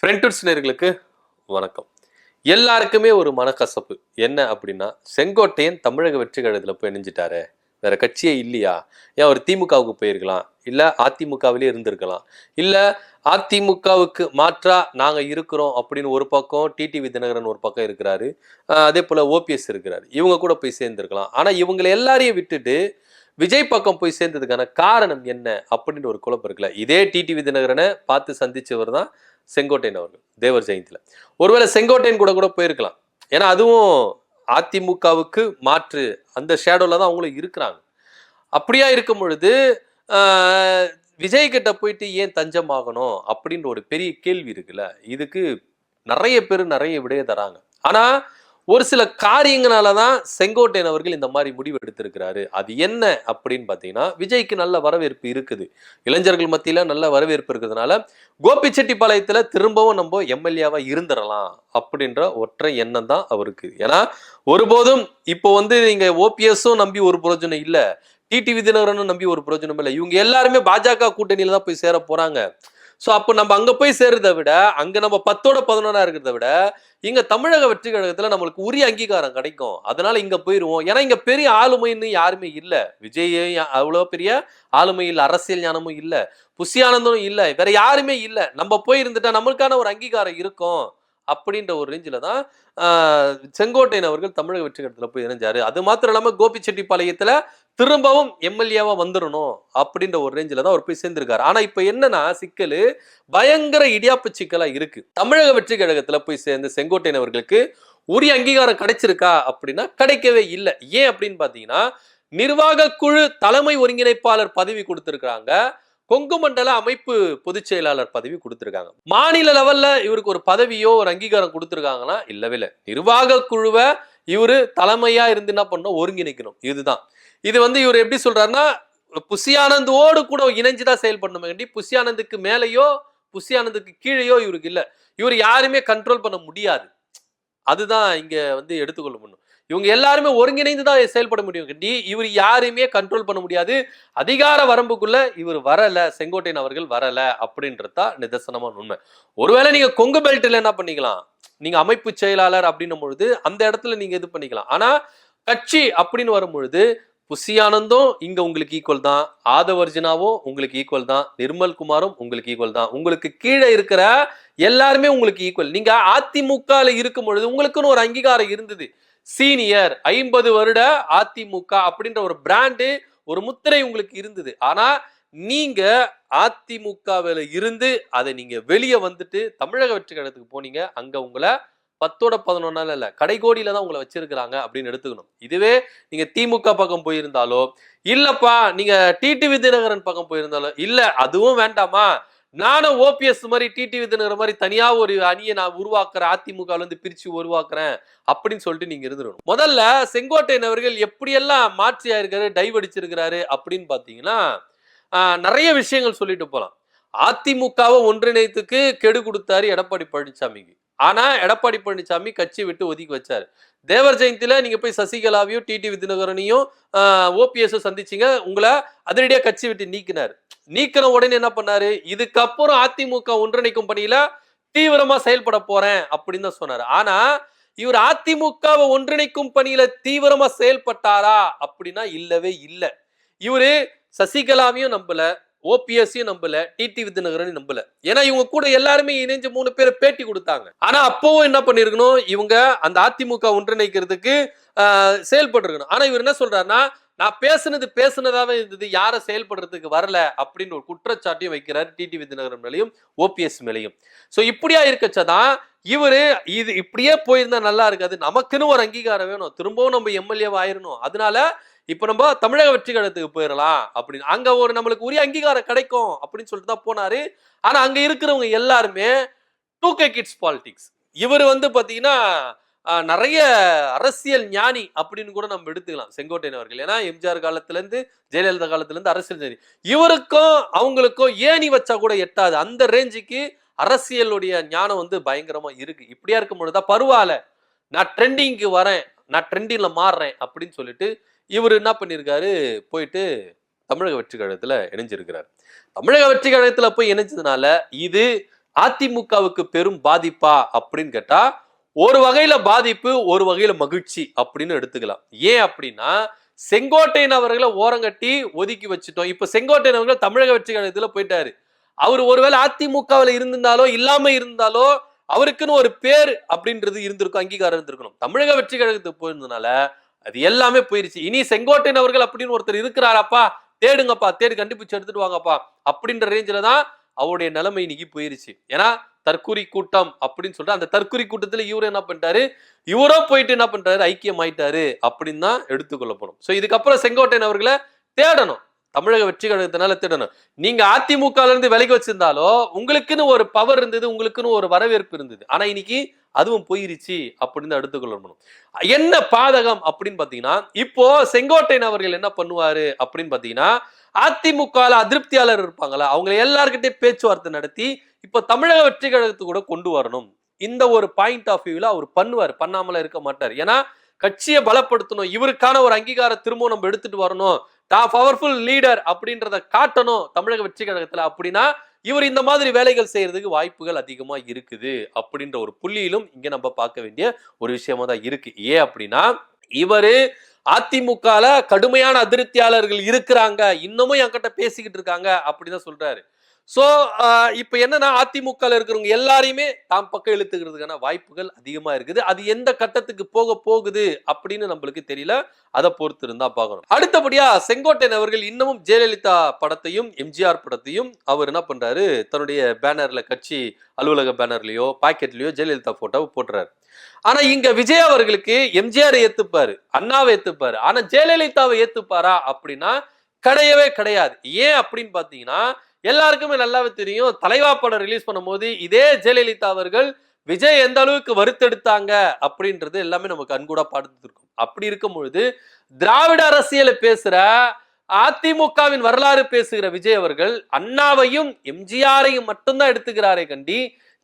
Friends நேயர்களுக்கு வணக்கம். எல்லாருக்குமே ஒரு மனக்கசப்பு என்ன அப்படின்னா, செங்கோட்டையன் தமிழக வெற்றி கழகத்துல போய் இணைஞ்சிட்டாரே, வேற கட்சியே இல்லையா? ஏன் அவர் திமுகவுக்கு போயிருக்கலாம், இல்ல அதிமுகவிலே இருந்திருக்கலாம், இல்ல அதிமுகவுக்கு மாற்றா நாங்க இருக்கிறோம் அப்படின்னு ஒரு பக்கம் டிடிவி தினகரன் ஒரு பக்கம் இருக்கிறாரு, அதே போல ஓபிஎஸ் இருக்கிறாரு. இவங்க கூட போய் சேர்ந்திருக்கலாம். ஆனா இவங்களை எல்லாரையும் விட்டுட்டு விஜய் பக்கம் போய் சேர்ந்ததுக்கான காரணம் என்ன அப்படின்னு ஒரு குழப்பம் இருக்குல்ல. இதே டிடிவி தினகரனை பார்த்து சந்திச்சவர் தான் செங்கோட்டையன் அவர்கள் தேவர் ஜெயந்தில. ஒருவேளை செங்கோட்டையன் கூட கூட போயிருக்கலாம். ஏன்னா அதுவும் அதிமுகவுக்கு மாற்று அந்த ஷேடோல தான் அவங்களும் இருக்கிறாங்க. அப்படியா இருக்கும் பொழுது விஜய் கிட்ட போயிட்டு ஏன் தஞ்சம் ஆகணும் அப்படின்ற ஒரு பெரிய கேள்வி இருக்குல்ல. இதுக்கு நிறைய பேர் நிறைய விடைய தராங்க. ஆனா ஒரு சில காரியங்களால தான் செங்கோட்டையன் அவர்கள் இந்த மாதிரி முடிவு எடுத்திருக்கிறாரு. அது என்ன அப்படின்னு பார்த்தீங்கன்னா, விஜய்க்கு நல்ல வரவேற்பு இருக்குது. இளைஞர்கள் மத்தியில நல்ல வரவேற்பு இருக்கிறதுனால, கோபிச்செட்டிப்பாளையத்துல திரும்பவும் நம்ம எம்எல்ஏவா இருந்துடலாம் அப்படின்ற ஒற்றை எண்ணம் தான் அவருக்கு. ஏன்னா ஒருபோதும் இப்போ வந்து நீங்க ஓபிஎஸும் நம்பி ஒரு பிரயோஜனம் இல்ல, டிடிவி தினகரனும் நம்பி ஒரு பிரயோஜனம் இல்லை. இவங்க எல்லாருமே பாஜக கூட்டணியில தான் போய் சேர போறாங்க. ஸோ அப்போ நம்ம அங்கே போய் சேர்றதை விட அங்கே நம்ம 10ஓட 11 இருக்கிறத விட இங்கே தமிழக வெற்றி கழகத்தில் நம்மளுக்கு உரிய அங்கீகாரம் கிடைக்கும். அதனால இங்கே போயிடுவோம். ஏன்னா இங்கே பெரிய ஆளுமைன்னு யாருமே இல்லை. விஜய் அவ்வளோ பெரிய ஆளுமை இல்லை, அரசியல் ஞானமும் இல்லை, புஷி ஆனந்தும் இல்லை, வேற யாருமே இல்லை. நம்ம போய் இருந்துட்டா நம்மளுக்கான ஒரு அங்கீகாரம் இருக்கும் அப்படின்ற ஒரு ரேஞ்சில் தான் செங்கோட்டையன் அவர்கள் தமிழக வெற்றி கழகத்தில் போய் இணைஞ்சாரு. அது மாத்திரம் இல்லாமல் கோபிச்செட்டிப்பாளையத்தில் திரும்பவும் எம்எல்ஏவா வந்துடணும் அப்படின்ற ஒரு ரேஞ்சில தான் அவர் போய் சேர்ந்திருக்காரு. ஆனா இப்ப என்னன்னா சிக்கல் பயங்கர இடியாப்பு சிக்கலா இருக்கு. தமிழக வெற்றி கழகத்துல போய் சேர்ந்த செங்கோட்டையன் அவர்களுக்கு உரிய அங்கீகாரம் கிடைச்சிருக்கா அப்படின்னா கிடைக்கவே இல்லை. ஏன் அப்படின்னு பாத்தீங்கன்னா, நிர்வாக குழு தலைமை ஒருங்கிணைப்பாளர் பதவி கொடுத்திருக்காங்க, கொங்கு மண்டல அமைப்பு பொதுச் செயலாளர் பதவி கொடுத்திருக்காங்க. மாநில லெவல்ல இவருக்கு ஒரு பதவியோ ஒரு அங்கீகாரம் கொடுத்திருக்காங்கன்னா இல்லவே இல்லை. நிர்வாக குழுவை இவரு தலைமையா இருந்து என்ன பண்ணணும், ஒருங்கிணைக்கணும். இதுதான். இது வந்து இவர் எப்படி சொல்றாருன்னா, புஷி ஆனந்தோடு கூட இணைஞ்சுதான் செயல்படணும் வேண்டி, புஷி ஆனந்துக்கு மேலேயோ புஷி ஆனந்துக்கு கீழேயோ இவருக்கு இல்ல. இவர் யாருமே கண்ட்ரோல் பண்ண முடியாது. அதுதான் இங்க வந்து எடுத்துக்கொள்ள முடியும். இவங்க எல்லாருமே ஒருங்கிணைந்து தான் செயல்பட முடியும் கண்டி. இவர் யாருமே கண்ட்ரோல் பண்ண முடியாது. அதிகார வரம்புக்குள்ள இவர் வரல, செங்கோட்டையன் அவர்கள் வரல அப்படின்றதா நிதர்சனமான உண்மை. ஒருவேளை நீங்க கொங்கு பெல்ட்ல என்ன பண்ணிக்கலாம், நீங்க அமைப்பு செயலாளர் அப்படின்னும் பொழுது அந்த இடத்துல நீங்க இது பண்ணிக்கலாம். ஆனா கட்சி அப்படின்னு வரும் பொழுது புஷி ஆனந்தும் இங்க உங்களுக்கு ஈக்குவல் தான், ஆதவர்ஜுனாவும் உங்களுக்கு ஈக்குவல் தான், நிர்மல் குமாரும் உங்களுக்கு ஈக்குவல் தான். உங்களுக்கு கீழே இருக்கிற எல்லாருமே உங்களுக்கு ஈக்குவல். நீங்க அதிமுக இருக்கும் பொழுது உங்களுக்குன்னு ஒரு அங்கீகாரம் இருந்தது. சீனியர் 50 வருட அதிமுக அப்படின்ற ஒரு பிராண்டு, ஒரு முத்திரை உங்களுக்கு இருந்தது. ஆனா நீங்க அதிமுகவில் இருந்து அதை நீங்க வெளியே வந்துட்டு தமிழக வெற்றி கழகத்துக்கு போனீங்க. அங்க உங்களை 10ஓட 11 இல்ல, கடைகோடியில தான் உங்களை வச்சிருக்கிறாங்க அப்படின்னு எடுத்துக்கணும். இதுவே நீங்க திமுக பக்கம் போயிருந்தாலோ, இல்லப்பா நீங்க டிடிவி தினகரன் பக்கம் போயிருந்தாலோ, இல்ல அதுவும் வேண்டாமா, நானும் ஓபிஎஸ் மாதிரி டிடிவி தினகரன் மாதிரி தனியா ஒரு அணியை நான் உருவாக்குறேன், அதிமுகல இருந்து பிரிச்சு உருவாக்குறேன் அப்படின்னு சொல்லிட்டு நீங்க இருந்துடணும். முதல்ல செங்கோட்டையன் அவர்கள் எப்படியெல்லாம் மாற்றியா இருக்காரு, டைவ் அடிச்சிருக்கிறாரு அப்படின்னு பாத்தீங்கன்னா, நிறைய விஷயங்கள் சொல்லிட்டு போலாம். அதிமுகவை ஒன்றிணைத்துக்கு கெடு கொடுத்தாரு எடப்பாடி பழனிசாமிக்கு. ஆனா எடப்பாடி பழனிசாமி கட்சி விட்டு ஒதுக்கி வச்சாரு. தேவர் ஜெயந்தில நீங்க போய் சசிகலாவையும் டிடிவி தினகரனையும் ஓபிஎஸ் சந்திச்சீங்க, உங்களை அதிரடியா கட்சி விட்டு நீக்கினாரு. நீக்கின உடனே என்ன பண்ணாரு, இதுக்கப்புறம் அதிமுக ஒன்றிணைக்கும் பணியில தீவிரமா செயல்பட போறேன் அப்படின்னு தான் சொன்னாரு. ஆனா இவர் அதிமுகவை ஒன்றிணைக்கும் பணியில தீவிரமா செயல்பட்டாரா அப்படின்னா இல்லவே இல்லை. இவரு சசிகலாவையும் நம்பல, ஓபிஎஸ்ஸையும் நம்பல, டிடிவி தினகரனையும் நம்பல. ஏன்னா இவங்க கூட எல்லாருமே இணைஞ்சு 3 பேர் பேட்டி கொடுத்தாங்க. ஆனா அப்பவும் என்ன பண்ணிருக்கணும், இவங்க அந்த அதிமுக ஒன்றிணைக்கிறதுக்கு செயல்பட்டு இருக்கணும். ஆனா இவர் என்ன சொல்றாருன்னா, நான் பேசுனதாவே இருந்தது, யார செயல்படுறதுக்கு வரல அப்படின்னு ஒரு குற்றச்சாட்டையும் வைக்கிறாரு டிடிவி தினகரன் மேலையும் ஓபிஎஸ் மேலையும். சோ இப்படியா இருக்கச்சதான் இவரு இது இப்படியே போயிருந்தா நல்லா இருக்காது, நமக்குன்னு ஒரு அங்கீகாரம் வேணும், திரும்பவும் நம்ம எம்எல்ஏ ஆயிரணும், அதனால இப்ப நம்ம தமிழக வெற்றி கழகத்துக்கு போயிடலாம் அப்படின்னு, அங்க ஒரு நம்மளுக்கு உரிய அங்கீகாரம் கிடைக்கும் அப்படின்னு சொல்லிட்டு தான் போனாரு. ஆனா அங்க இருக்கிறவங்க எல்லாருமே 2K கிட்ஸ் பாலிடிக்ஸ். இவர் வந்து பாத்தீங்கன்னா நிறைய அரசியல் ஞானி அப்படின்னு கூட நம்ம எடுத்துக்கலாம் செங்கோட்டையன் அவர்கள். ஏன்னா எம்ஜிஆர் காலத்துல இருந்து ஜெயலலிதா காலத்துல இருந்து அரசியல் ஞானி. இவருக்கும் அவங்களுக்கும் ஏணி வச்சா கூட எட்டாது அந்த ரேஞ்சுக்கு அரசியலுடைய ஞானம் வந்து பயங்கரமா இருக்கு. இப்படியா இருக்கும் பொழுதுதான் பரவாயில்ல, நான் ட்ரெண்டிங்க்கு வரேன், நான் ட்ரெண்டிங்ல மாறுறேன் அப்படின்னு சொல்லிட்டு இவர் என்ன பண்ணியிருக்காரு, போயிட்டு தமிழக வெற்றி கழகத்துல இணைஞ்சிருக்கிறார். தமிழக வெற்றி கழகத்துல போய் இணைஞ்சதுனால இது அதிமுகவுக்கு பெரும் பாதிப்பா அப்படின்னு கேட்டா ஒரு வகையில பாதிப்பு, ஒரு வகையில மகிழ்ச்சி அப்படின்னு எடுத்துக்கலாம். ஏன் அப்படின்னா செங்கோட்டையன் அவர்களை ஓரங்கட்டி ஒதுக்கி வச்சுட்டோம். இப்ப செங்கோட்டையன் அவர்கள் தமிழக வெற்றி கழகத்துல போயிட்டாரு. அவர் ஒருவேளை அதிமுகவில் இருந்திருந்தாலோ இல்லாம இருந்தாலோ அவருக்குன்னு ஒரு பேர் அப்படின்றது இருந்திருக்கும், அங்கீகாரம் இருந்திருக்கணும். தமிழக வெற்றி கழகத்துக்கு போயிருந்தனால அது எல்லாமே போயிருச்சு. இனி செங்கோட்டையன் அவர்கள் அப்படின்னு ஒருத்தர் இருக்கிறாராப்பா, தேடுங்கப்பா, தேடி கண்டுபிடிச்சு எடுத்துட்டு வாங்கப்பா அப்படின்ற ரேஞ்சில தான் அவருடைய நிலைமை இன்னைக்கு போயிருச்சு. ஏன்னா தற்கூரி கூட்டம் அப்படின்னு சொல்லிட்டு அந்த தற்கூரி கூட்டத்துல இவரு என்ன பண்ணிட்டாரு, இவரோ போயிட்டு என்ன பண்றாரு, ஐக்கியம் ஆயிட்டாரு அப்படின்னு தான் எடுத்துக்கொள்ளப்படும். சோ இதுக்கப்புறம் செங்கோட்டையன் அவர்களை தேடணும், தமிழக வெற்றி கழகத்தினால தேடணும். நீங்க அதிமுக இருந்து விலகி வச்சிருந்தாலோ உங்களுக்குன்னு ஒரு பவர் இருந்தது, உங்களுக்குன்னு ஒரு வரவேற்பு இருந்தது. ஆனா இன்னைக்கு அதுவும் போயிருச்சு அப்படின்னு எடுத்துக்கொள்ளணும். என்ன பாதகம் அப்படின்னு பாத்தீங்கன்னா, இப்போ செங்கோட்டையன் அவர்கள் என்ன பண்ணுவாரு அப்படின்னு பாத்தீங்கன்னா, அதிமுக அதிருப்தியாளர் இருப்பாங்களா அவங்க எல்லார்கிட்டயும் பேச்சுவார்த்தை நடத்தி இப்ப தமிழக வெற்றி கழகத்துக்கு கூட கொண்டு வரணும். இந்த ஒரு பாயிண்ட் ஆஃப் வியூல அவர் பண்ணுவார், பண்ணாமல இருக்க மாட்டார். ஏன்னா கட்சியை பலப்படுத்தணும், இவருக்கான ஒரு அங்கீகாரம் திரும்ப நம்ம எடுத்துட்டு வரணும், பவர்ஃபுல் லீடர் அப்படின்றத காட்டணும் தமிழக வெற்றி கழகத்துல. அப்படின்னா இவர் இந்த மாதிரி வேலைகள் செய்யறதுக்கு வாய்ப்புகள் அதிகமா இருக்குது அப்படின்ற ஒரு புள்ளியிலும் இங்க நம்ம பார்க்க வேண்டிய ஒரு விஷயமா தான் இருக்கு. ஏன் அப்படின்னா இவரு அதிமுகல கடுமையான அதிருப்தியாளர்கள் இருக்கிறாங்க, இன்னமும் என்கிட்ட பேசிக்கிட்டு இருக்காங்க அப்படிதான் சொல்றாரு. சோ இப்ப என்னன்னா அதிமுக இருக்கிறவங்க எல்லாரையுமே தாம் பக்கம் இழுத்துக்கிறதுக்கான வாய்ப்புகள் அதிகமா இருக்குது. அது எந்த கட்டத்துக்கு போக போகுது அப்படின்னு நம்மளுக்கு தெரியல, அதை பொறுத்து இருந்தா பார்க்கணும். அடுத்தபடியா செங்கோட்டையன் அவர்கள் இன்னமும் ஜெயலலிதா படத்தையும் எம்ஜிஆர் படத்தையும் அவர் என்ன பண்றாரு, தன்னுடைய பேனர்ல, கட்சி அலுவலக பேனர்லயோ பாக்கெட்லயோ ஜெயலலிதா போட்டோ போட்டுறாரு. ஆனா இங்க விஜய் அவர்களுக்கு எம்ஜிஆர் ஏத்துப்பாரு, அண்ணாவை ஏத்துப்பாரு, ஆனா ஜெயலலிதாவை ஏத்துப்பாரா அப்படின்னா கிடையவே கிடையாது. ஏன் அப்படின்னு பாத்தீங்கன்னா எல்லாருக்குமே நல்லாவே தெரியும், தலைவா படம் ரிலீஸ் பண்ணும்போது இதே ஜெயலலிதா அவர்கள் விஜய் எந்த அளவுக்கு வருத்தெடுத்தாங்க அப்படின்றது எல்லாமே நமக்கு கண்கூடா பார்த்துருக்கும். அப்படி இருக்கும் பொழுது திராவிட அரசியலை பேசுற, அதிமுகவின் வரலாறு பேசுகிற விஜய் அவர்கள் அண்ணாவையும் எம்ஜிஆரையும் மட்டும்தான் எடுத்துக்கிறாரே கண்டி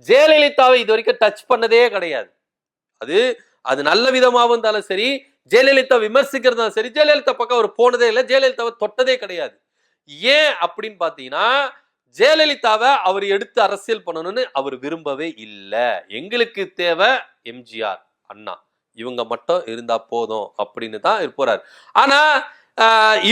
ஜெயலலிதாவை இது வரைக்கும் டச் பண்ணதே கிடையாது. அது அது நல்ல விதமாகவும் இருந்தாலும் சரி, ஜெயலலிதா விமர்சிக்கிறதா சரி, ஜெயலலிதா பக்கம் அவர் போனதே இல்லை, ஜெயலலிதாவை தொட்டதே கிடையாது. ஏன் அப்படின்னு பாத்தீங்கன்னா ஜெயலலிதாவை அவர் எடுத்து அரசியல் பண்ணணும்னு அவர் விரும்பவே இல்லை. எங்களுக்கு தேவை எம்ஜிஆர், அண்ணா, இவங்க மட்டும் இருந்தா போதும் அப்படின்னு தான் போறாரு. ஆனா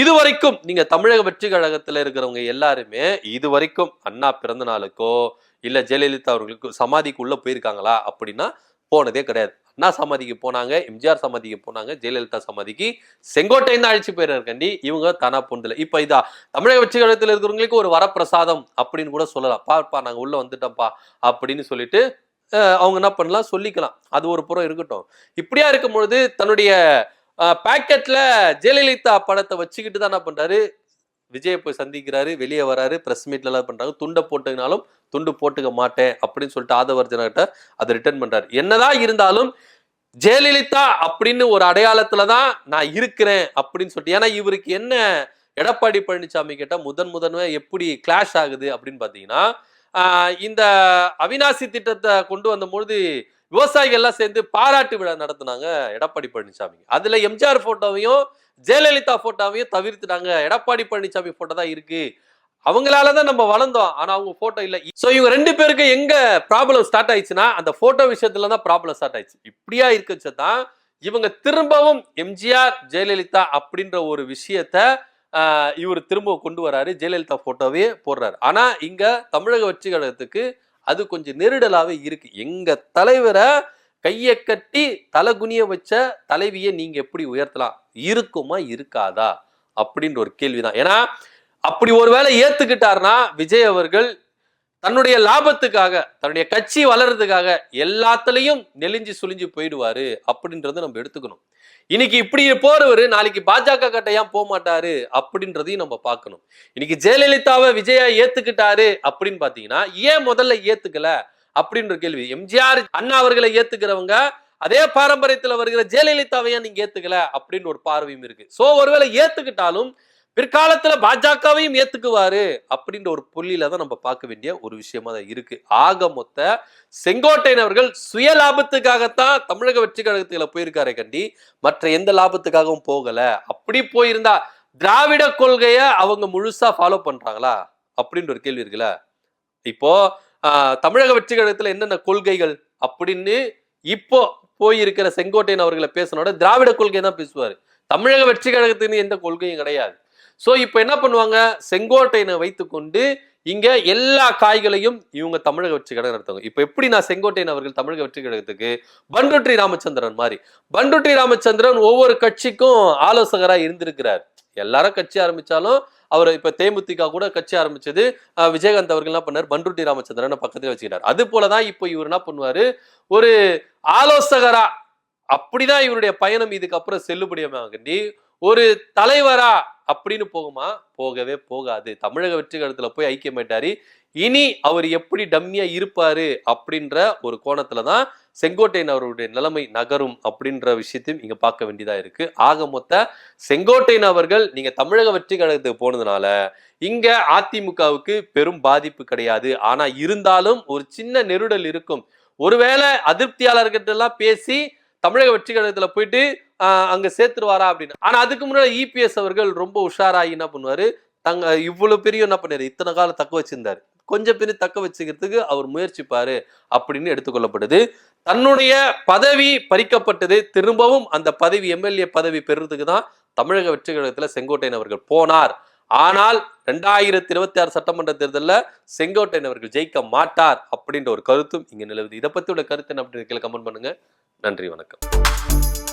இதுவரைக்கும் நீங்க தமிழக வெற்றி கழகத்துல இருக்கிறவங்க எல்லாருமே இதுவரைக்கும் அண்ணா பிறந்த நாளுக்கோ இல்ல ஜெயலலிதா அவர்களுக்கு சமாதிக்கு உள்ள போயிருக்காங்களா அப்படின்னா போனதே கிடையாது. அண்ணா சமாதிக்கு போனாங்க, எம்ஜிஆர் சமாதிக்கு போனாங்க, ஜெயலலிதா சமாதிக்கு செங்கோட்டையன் தான் அழிச்சு போயிருக்காண்டி இவங்க தானா பொண்ணுல. இப்ப இதா தமிழக வெற்றி கழகத்தில் இருக்கிறவங்களுக்கு ஒரு வரப்பிரசாதம் அப்படின்னு கூட சொல்லலாம். பாப்பா நாங்க உள்ள வந்துட்டோம்ப்பா அப்படின்னு சொல்லிட்டு அவங்க என்ன பண்ணலாம், சொல்லிக்கலாம். அது ஒரு புறம் இருக்கட்டும். இப்படியா இருக்கும் பொழுது தன்னுடைய பாக்கெட்ல ஜெயலலிதா படத்தை வச்சுக்கிட்டு தான் என்ன பண்றாரு, விஜய் போய் சந்திக்கிறாரு, வெளியே வராரு, பிரஸ் மீட்ல எல்லாம் பண்றாங்க. துண்டை போட்டுக்கினாலும் துண்டு போட்டுக்க மாட்டேன் அப்படின்னு சொல்லிட்டு ஆதவர்ஜனா கிட்ட அதை ரிட்டர்ன் பண்றாரு. என்னதான் இருந்தாலும் ஜெயலலிதா அப்படின்னு ஒரு அடையாளத்துலதான் நான் இருக்கிறேன் அப்படின்னு சொல்லிட்டு. ஏன்னா இவருக்கு என்ன எடப்பாடி பழனிசாமி கிட்ட முதன்மை எப்படி கிளாஷ் ஆகுது அப்படின்னு பாத்தீங்கன்னா, இந்த அவிநாசி திட்டத்தை கொண்டு வந்த பொழுது விவசாயிகள் எல்லாம் சேர்ந்து பாராட்டு விழா நடத்தினாங்க எடப்பாடி பழனிசாமி. அதுல எம்ஜிஆர் போட்டோவையும் ஜெயலலிதா போட்டோவையும் தவிர்த்துட்டாங்க. எடப்பாடி பழனிசாமி போட்டோ தான் இருக்கு, அவங்களாலதான் நம்ம வளர்ந்தோம், ஆனா அவங்க போட்டோ இல்ல. சோ இவங்க ரெண்டு பேருக்கு எங்க ப்ராப்ளம் ஸ்டார்ட் ஆயிடுச்சுன்னா அந்த போட்டோ விஷயத்துல தான் ப்ராப்ளம் ஸ்டார்ட் ஆயிடுச்சு. இப்படியா இருக்குச்சுதான் இவங்க திரும்பவும் எம்ஜிஆர் ஜெயலலிதா அப்படின்ற ஒரு விஷயத்த இவர் திரும்ப கொண்டு வராரு, ஜெயலலிதா போட்டோவே போடுறாரு. ஆனா இங்க தமிழக வெற்றி கழகத்துக்கு அது கொஞ்சம் நெருடலாவே இருக்கு. எங்க தலைவரை கையை கட்டி தலகுனிய வச்ச தலைவியை நீங்க எப்படி உயர்த்தலாம், இருக்குமா இருக்காதா அப்படின்ற ஒரு கேள்விதான். ஏன்னா அப்படி ஒருவேளை ஏத்துக்கிட்டாருன்னா விஜய் அவர்கள் தன்னுடைய லாபத்துக்காக, தன்னுடைய கட்சி வளர்றதுக்காக எல்லாத்துலயும் நெலிஞ்சு சுழிஞ்சு போயிடுவாரு அப்படின்றத நம்ம எடுத்துக்கணும். இன்னைக்கு இப்படி போறவரு நாளைக்கு பாஜக கிட்ட ஏன் போக மாட்டாரு அப்படின்றதையும் நம்ம பார்க்கணும். இன்னைக்கு ஜெயலலிதாவை விஜயா ஏத்துக்கிட்டாரு அப்படின்னு பாத்தீங்கன்னா ஏன் முதல்ல ஏத்துக்கல அப்படின்ற கேள்வி. எம்ஜிஆர் அண்ணா அவர்களை ஏத்துக்கிறவங்க அதே பாரம்பரியத்துல வருகிற ஜெயலலிதாவையா நீங்க ஏத்துக்கல அப்படின்னு ஒரு பார்வையும் இருக்கு. சோ ஒருவேளை ஏத்துக்கிட்டாலும் பிற்காலத்துல பாஜகவையும் ஏத்துக்குவாரு அப்படின்ற ஒரு புள்ளியில தான் நம்ம பார்க்க வேண்டிய ஒரு விஷயமா தான் இருக்கு. ஆக மொத்த செங்கோட்டையன் அவர்கள் சுய லாபத்துக்காகத்தான் தமிழக வெற்றி கழகத்துல போயிருக்காரே கண்டி மற்ற எந்த லாபத்துக்காகவும் போகல. அப்படி போயிருந்தா திராவிட கொள்கைய அவங்க முழுசா ஃபாலோ பண்றாங்களா அப்படின்ற ஒரு கேள்வி இருக்குல்ல. இப்போ தமிழக வெற்றி கழகத்துல என்னென்ன கொள்கைகள் அப்படின்னு இப்போ போயிருக்கிற செங்கோட்டையன் அவர்களை பேசினோட திராவிட கொள்கை தான் பேசுவாரு. தமிழக வெற்றி கழகத்துன்னு எந்த கொள்கையும் கிடையாது. சோ இப்ப என்ன பண்ணுவாங்க, செங்கோட்டையனை வைத்துக்கொண்டு இங்க எல்லா காய்களையும் இவங்க தமிழக வெற்றி கழகம் நடத்துவாங்க. இப்ப எப்படி நான் செங்கோட்டையன் அவர்கள் தமிழக வெற்றி கழகத்துக்கு பண்ருட்டி ராமச்சந்திரன் மாதிரி, பண்ருட்டி ராமச்சந்திரன் ஒவ்வொரு கட்சிக்கும் ஆலோசகரா இருந்திருக்கிறார். எல்லாரும் கட்சி ஆரம்பிச்சாலும் அவர் இப்ப தேமுதிக கூட கட்சி ஆரம்பிச்சது விஜயகாந்த் அவர்கள் என்ன பண்ணார், பண்ருட்டி ராமச்சந்திரன் பக்கத்துல வச்சுக்கிட்டார். அது போலதான் இப்போ இவர் என்ன பண்ணுவாரு, ஒரு ஆலோசகரா, அப்படிதான் இவருடைய பயணம் இதுக்கப்புறம் செல்லுபடியாகி ஒரு தலைவரா அப்படின்னு போகுமா? போகவே போகாது. தமிழக வெற்றி கழகத்துல போய் ஐக்கியமாயிட்டாரு. இனி அவர் எப்படி டம்மியா இருப்பாரு அப்படின்ற ஒரு கோணத்துலதான் செங்கோட்டையன் அவருடைய நிலைமை நகரும் அப்படின்ற விஷயத்தையும் இங்க பார்க்க வேண்டியதா இருக்கு. ஆக மொத்த செங்கோட்டையன் அவர்கள் நீங்க தமிழக வெற்றி கழகத்துக்கு போனதுனால இங்க அதிமுகவுக்கு பெரும் பாதிப்பு கிடையாது. ஆனா இருந்தாலும் ஒரு சின்ன நெருடல் இருக்கும். ஒருவேளை அதிருப்தியாளர்கிட்ட எல்லாம் பேசி தமிழக வெற்றி கழகத்துல போயிட்டு அங்க சேர்த்துருவாரா அப்படின்னு. ஆனா அதுக்கு முன்னாடி இபிஎஸ் அவர்கள் ரொம்ப உஷாராகி என்ன பண்ணுவாரு, இவ்வளவு பெரிய என்ன பண்ணாரு, இத்தனை காலம் தக்க வச்சிருந்தாரு, கொஞ்சம் பேர் தக்க வச்சுக்கிறதுக்கு அவர் முயற்சிப்பாரு அப்படின்னு எடுத்துக்கொள்ளப்படுது. தன்னுடைய பதவி பறிக்கப்பட்டது, திரும்பவும் அந்த பதவி எம்எல்ஏ பதவி பெறுறதுக்கு தான் தமிழக வெற்றி கழகத்துல செங்கோட்டையன் அவர்கள் போனார். ஆனால் 2026 சட்டமன்ற தேர்தலில் செங்கோட்டையன் அவர்கள் ஜெயிக்க மாட்டார் அப்படின்ற ஒரு கருத்தும் இங்க நிலவுது. இதை பத்தி உள்ள கருத்து என்ன அப்படின்னு கமெண்ட் பண்ணுங்க. நன்றி, வணக்கம்.